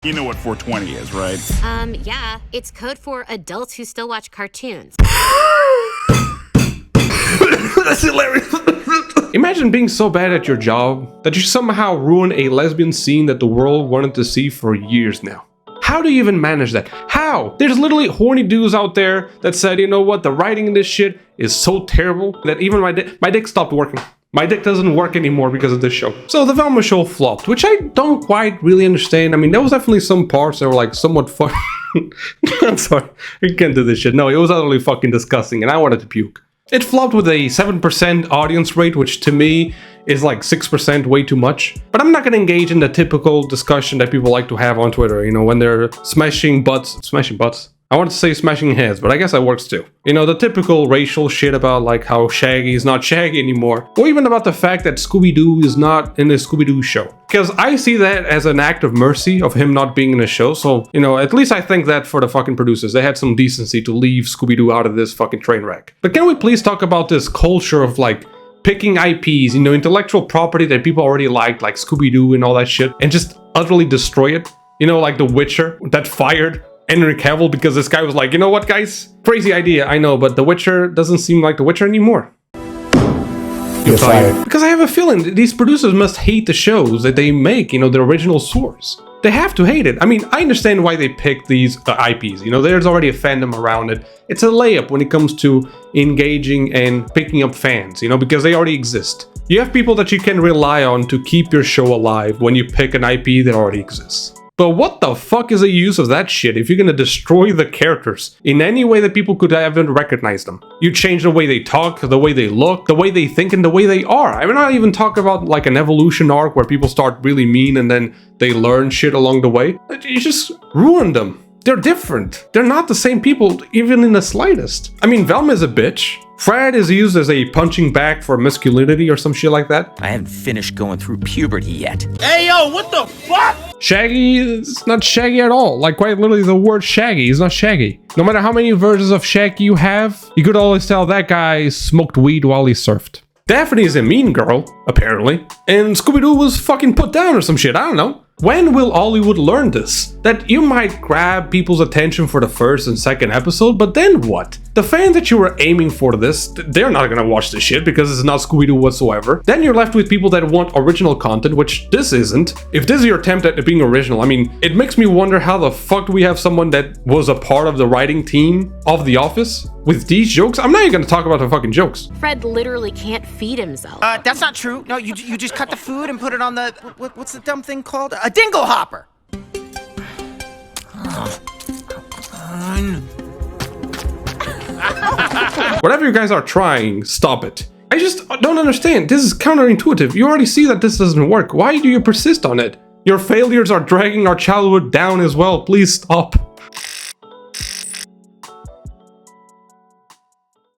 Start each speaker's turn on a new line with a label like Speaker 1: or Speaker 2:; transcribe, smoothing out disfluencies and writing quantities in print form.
Speaker 1: You know what 420 is, right?
Speaker 2: Yeah. It's code for adults who still watch cartoons.
Speaker 3: That's hilarious. Imagine being so bad at your job that you somehow ruin a lesbian scene that the world wanted to see for years now. How do you even manage that? How? There's literally horny dudes out there that said, you know what, the writing in this shit is so terrible that even my dick stopped working. My dick doesn't work anymore because of this show. So the Velma Show flopped, which I don't quite really understand. I mean, there was definitely some parts that were like somewhat fun. I'm sorry, I can't do this shit. No, it was utterly fucking disgusting and I wanted to puke. It flopped with a 7% audience rate, which to me is like 6% way too much. But I'm not gonna engage in the typical discussion that people like to have on Twitter, you know, when they're smashing butts. I want to say smashing heads, but I guess that works too. You know, the typical racial shit about like how Shaggy is not Shaggy anymore, or even about the fact that Scooby Doo is not in the Scooby Doo show. Because I see that as an act of mercy of him not being in the show, so, you know, at least I think that for the fucking producers, they had some decency to leave Scooby Doo out of this fucking train wreck. But can we please talk about this culture of like, picking IPs, you know, intellectual property that people already liked, like Scooby Doo and all that shit, and just utterly destroy it? You know, like The Witcher, that fired Henry Cavill because this guy was like, you know what, guys? Crazy idea, I know, but The Witcher doesn't seem like The Witcher anymore. You're fired. Because I have a feeling these producers must hate the shows that they make, you know, the original source. They have to hate it. I mean, I understand why they pick these IPs. You know, there's already a fandom around it. It's a layup when it comes to engaging and picking up fans, you know, because they already exist. You have people that you can rely on to keep your show alive when you pick an IP that already exists. But what the fuck is the use of that shit if you're gonna destroy the characters in any way that people could haven't recognized them? You change the way they talk, the way they look, the way they think, and the way they are. I'm not even talking about like an evolution arc where people start really mean and then they learn shit along the way. You just ruined them. They're different. They're not the same people, even in the slightest. I mean, Velma is a bitch. Fred is used as a punching bag for masculinity or some shit like that.
Speaker 4: I haven't finished going through puberty yet.
Speaker 5: Hey, yo, what the fuck?
Speaker 3: Shaggy is not Shaggy at all. Like, quite literally, the word Shaggy is not Shaggy. No matter how many versions of Shaggy you have, you could always tell that guy smoked weed while he surfed. Daphne is a mean girl, apparently. And Scooby-Doo was fucking put down or some shit, I don't know. When will Hollywood learn this? That you might grab people's attention for the first and second episode, but then what? The fans that you were aiming for this, they're not gonna watch this shit because it's not Scooby-Doo whatsoever. Then you're left with people that want original content, which this isn't. If this is your attempt at being original, I mean, it makes me wonder how the fuck do we have someone that was a part of the writing team of The Office with these jokes? I'm not even gonna talk about the fucking jokes.
Speaker 2: Fred literally can't feed himself.
Speaker 5: That's not true. No, you just cut the food and put it on the, what's the dumb thing called? A dingo hopper.
Speaker 3: Whatever you guys are trying, stop it. I just don't understand. This is counterintuitive. You already see that this doesn't work. Why do you persist on it? Your failures are dragging our childhood down as well. Please stop.